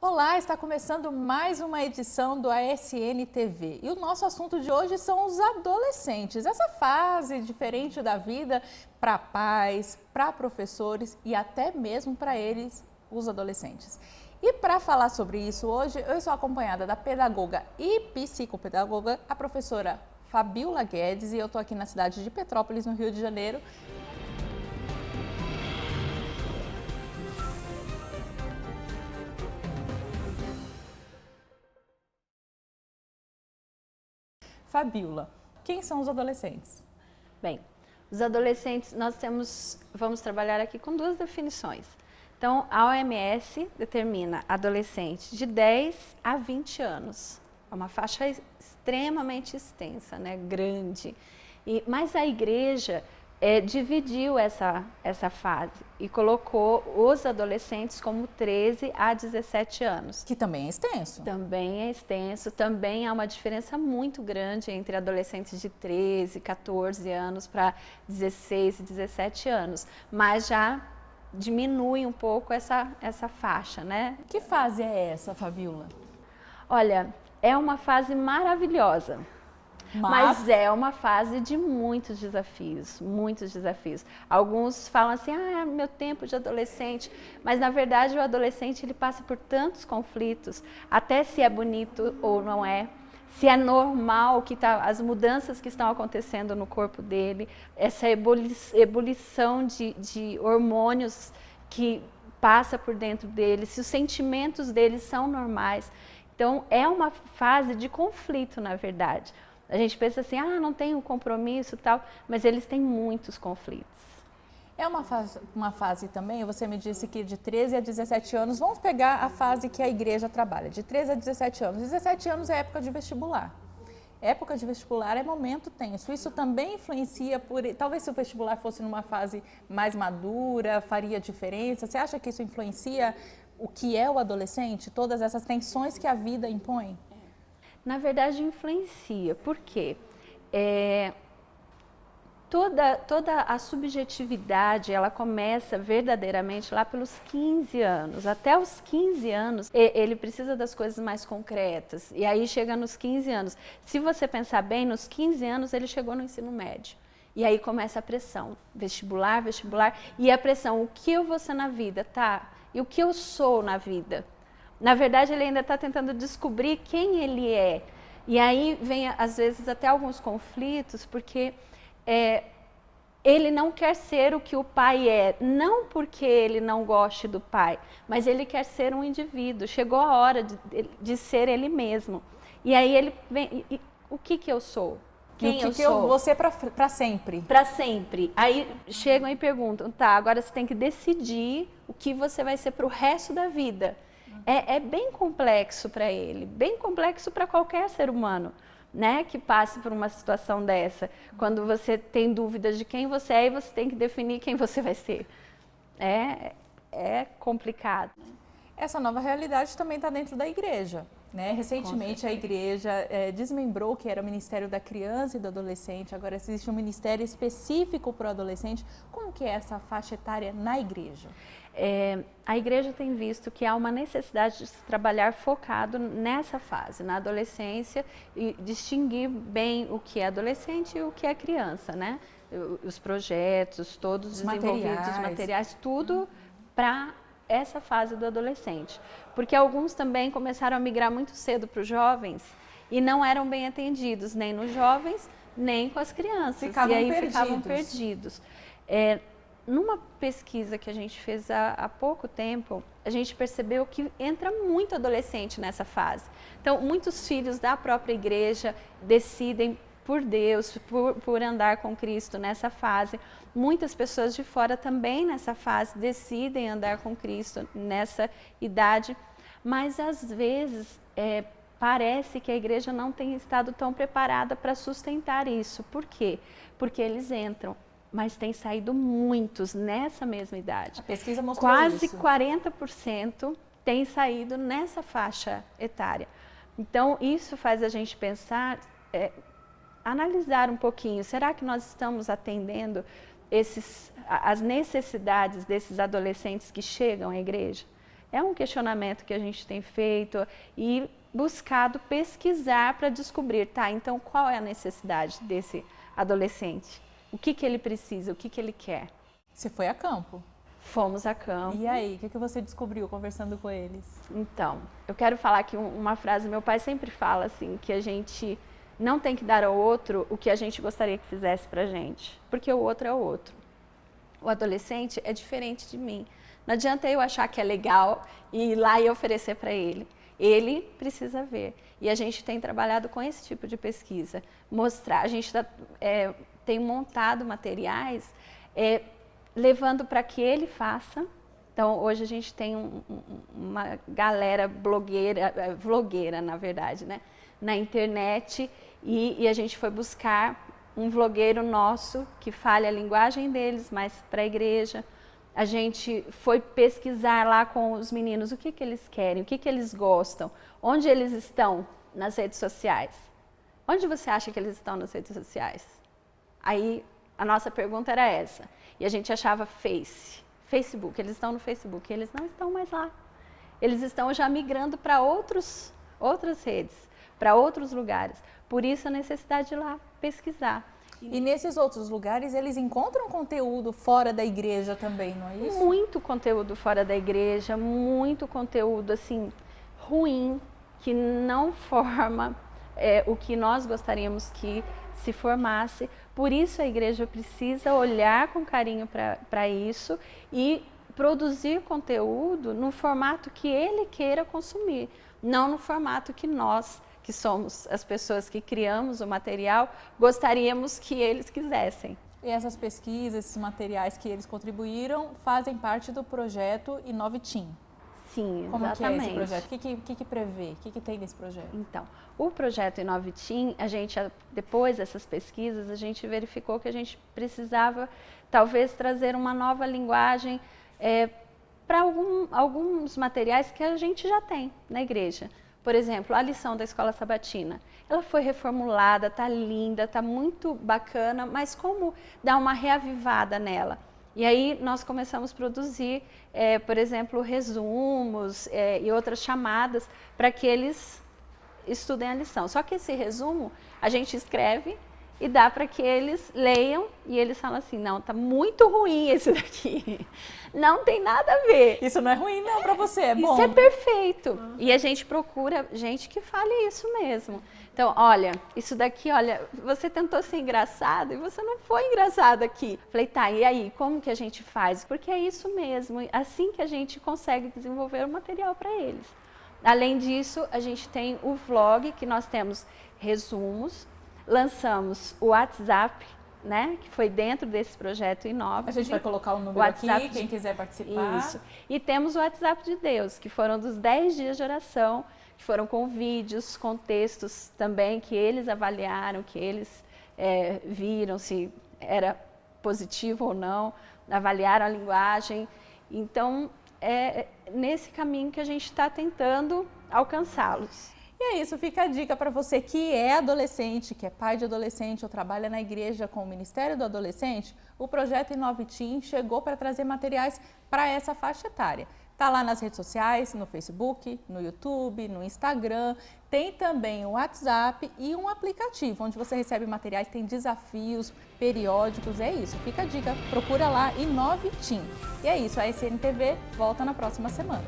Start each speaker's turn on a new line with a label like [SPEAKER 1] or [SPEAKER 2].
[SPEAKER 1] Olá, está começando mais uma edição do ASN TV e o nosso assunto de hoje são os adolescentes, essa fase diferente da vida para pais, para professores e até mesmo para eles, os adolescentes. E para falar sobre isso hoje, eu estou acompanhada da pedagoga e psicopedagoga, a professora Fabiola Guedes, e eu estou aqui na cidade de Petrópolis, no Rio de Janeiro. Fabiola, quem são os adolescentes?
[SPEAKER 2] Bem, os adolescentes, vamos trabalhar aqui com duas definições. Então, a OMS determina adolescente de 10 a 20 anos. É uma faixa extremamente extensa, né? Grande. Mas a igreja dividiu essa fase e colocou os adolescentes como 13 a 17 anos.
[SPEAKER 1] Que também é extenso.
[SPEAKER 2] Também é extenso, também há uma diferença muito grande entre adolescentes de 13, 14 anos para 16 e 17 anos, mas já diminui um pouco essa faixa, né?
[SPEAKER 1] Que fase é essa, Fabiola?
[SPEAKER 2] Olha, é uma fase maravilhosa. Mas é uma fase de muitos desafios, muitos desafios. Alguns falam assim, meu tempo de adolescente, mas na verdade o adolescente ele passa por tantos conflitos, até se é bonito ou não é, se é normal as mudanças que estão acontecendo no corpo dele, essa ebulição de hormônios que passa por dentro dele, se os sentimentos dele são normais. Então é uma fase de conflito, na verdade. A gente pensa assim, não tem um compromisso e tal, mas eles têm muitos conflitos.
[SPEAKER 1] É uma fase também, você me disse que de 13 a 17 anos, vamos pegar a fase que a igreja trabalha, de 13 a 17 anos. 17 anos é época de vestibular. Época de vestibular é momento tenso. Isso também influencia talvez se o vestibular fosse numa fase mais madura, faria diferença. Você acha que isso influencia o que é o adolescente? Todas essas tensões que a vida impõe?
[SPEAKER 2] Na verdade, influencia. Por quê? Toda a subjetividade, ela começa verdadeiramente lá pelos 15 anos. Até os 15 anos, ele precisa das coisas mais concretas. E aí chega nos 15 anos. Se você pensar bem, nos 15 anos ele chegou no ensino médio. E aí começa a pressão. Vestibular. E a pressão, o que eu vou ser na vida, tá? E o que eu sou na vida? Na verdade, ele ainda está tentando descobrir quem ele é. E aí vem, às vezes, até alguns conflitos, porque ele não quer ser o que o pai é. Não porque ele não goste do pai, mas ele quer ser um indivíduo. Chegou a hora de ser ele mesmo. E aí ele vem, o que eu sou? Quem eu sou?
[SPEAKER 1] Eu vou ser para sempre.
[SPEAKER 2] Para sempre. Aí chegam e perguntam, tá, agora você tem que decidir o que você vai ser para o resto da vida. É bem complexo para ele, bem complexo para qualquer ser humano, né, que passe por uma situação dessa. Quando você tem dúvidas de quem você é e você tem que definir quem você vai ser. É complicado.
[SPEAKER 1] Essa nova realidade também está dentro da igreja, né? Recentemente a igreja desmembrou que era o Ministério da Criança e do Adolescente, agora existe um ministério específico para o adolescente. Como que é essa faixa etária na igreja?
[SPEAKER 2] A igreja tem visto que há uma necessidade de se trabalhar focado nessa fase, na adolescência, e distinguir bem o que é adolescente e o que é criança, né? Os projetos, todos os desenvolvidos, os materiais, tudo para essa fase do adolescente. Porque alguns também começaram a migrar muito cedo para os jovens e não eram bem atendidos, nem nos jovens, nem com as crianças.
[SPEAKER 1] Ficavam
[SPEAKER 2] perdidos. Numa pesquisa que a gente fez há pouco tempo, a gente percebeu que entra muito adolescente nessa fase. Então, muitos filhos da própria igreja decidem por Deus, por andar com Cristo nessa fase. Muitas pessoas de fora também nessa fase decidem andar com Cristo nessa idade, mas às vezes parece que a igreja não tem estado tão preparada para sustentar isso. Por quê? Porque eles entram. Mas tem saído muitos nessa mesma idade.
[SPEAKER 1] A pesquisa mostrou
[SPEAKER 2] Quase
[SPEAKER 1] isso.
[SPEAKER 2] 40% tem saído nessa faixa etária. Então, isso faz a gente pensar, analisar um pouquinho, será que nós estamos atendendo as necessidades desses adolescentes que chegam à igreja? É um questionamento que a gente tem feito e buscado pesquisar para descobrir, tá, então qual é a necessidade desse adolescente? O que ele precisa, o que ele quer?
[SPEAKER 1] Você foi a campo?
[SPEAKER 2] Fomos a campo.
[SPEAKER 1] E aí, o que você descobriu conversando com eles?
[SPEAKER 2] Então, eu quero falar aqui uma frase, meu pai sempre fala assim, que a gente não tem que dar ao outro o que a gente gostaria que fizesse pra gente, porque o outro é o outro. O adolescente é diferente de mim. Não adianta eu achar que é legal e ir lá e oferecer para ele. Ele precisa ver. E a gente tem trabalhado com esse tipo de pesquisa. Mostrar, a gente tem montado materiais levando para que ele faça. Então, hoje a gente tem uma galera vlogueira, na verdade, né? Na internet, e a gente foi buscar um vlogueiro nosso que fale a linguagem deles, mas para a igreja. A gente foi pesquisar lá com os meninos o que eles querem, o que eles gostam, onde eles estão nas redes sociais. Onde você acha que eles estão nas redes sociais? Aí a nossa pergunta era essa. E a gente achava Facebook, eles estão no Facebook, eles não estão mais lá. Eles estão já migrando para outras redes, para outros lugares. Por isso a necessidade de ir lá pesquisar.
[SPEAKER 1] E nesses outros lugares, eles encontram conteúdo fora da igreja também, não é isso?
[SPEAKER 2] Muito conteúdo fora da igreja, muito conteúdo assim ruim, que não forma o que nós gostaríamos que se formasse. Por isso a igreja precisa olhar com carinho para isso e produzir conteúdo no formato que ele queira consumir, não no formato que nós, que somos as pessoas que criamos o material, gostaríamos que eles quisessem.
[SPEAKER 1] E essas pesquisas, esses materiais que eles contribuíram, fazem parte do projeto Inove Teen.
[SPEAKER 2] Sim,
[SPEAKER 1] Como
[SPEAKER 2] exatamente.
[SPEAKER 1] que é esse projeto? O que prevê? O que tem nesse projeto?
[SPEAKER 2] Então, o projeto Inove Teen, depois dessas pesquisas, a gente verificou que a gente precisava, talvez, trazer uma nova linguagem para alguns materiais que a gente já tem na igreja. Por exemplo, a lição da Escola Sabatina. Ela foi reformulada, está linda, está muito bacana, mas como dar uma reavivada nela? E aí nós começamos a produzir, por exemplo, resumos e outras chamadas para que eles estudem a lição. Só que esse resumo a gente escreve e dá para que eles leiam e eles falam assim, não, está muito ruim esse daqui, não tem nada a ver.
[SPEAKER 1] Isso não é ruim não para você, é bom.
[SPEAKER 2] Isso é perfeito. E a gente procura gente que fale isso mesmo. Então, olha, isso daqui, olha, você tentou ser engraçado e você não foi engraçado aqui. Falei, tá, e aí, como que a gente faz? Porque é isso mesmo, assim que a gente consegue desenvolver o material para eles. Além disso, a gente tem o vlog, que nós temos resumos, lançamos o WhatsApp, né, que foi dentro desse projeto Inove.
[SPEAKER 1] A gente vai colocar o número aqui, quem quiser participar.
[SPEAKER 2] Isso. E temos o WhatsApp de Deus, que foram dos 10 dias de oração, que foram com vídeos, com textos também que eles avaliaram, que eles viram se era positivo ou não, avaliaram a linguagem. Então, é nesse caminho que a gente está tentando alcançá-los.
[SPEAKER 1] E é isso, fica a dica para você que é adolescente, que é pai de adolescente ou trabalha na igreja com o Ministério do Adolescente, o projeto Inove Teen chegou para trazer materiais para essa faixa etária. Está lá nas redes sociais, no Facebook, no YouTube, no Instagram, tem também o WhatsApp e um aplicativo onde você recebe materiais, tem desafios periódicos, é isso. Fica a dica, procura lá Inove Teen. E é isso, a SNTV volta na próxima semana.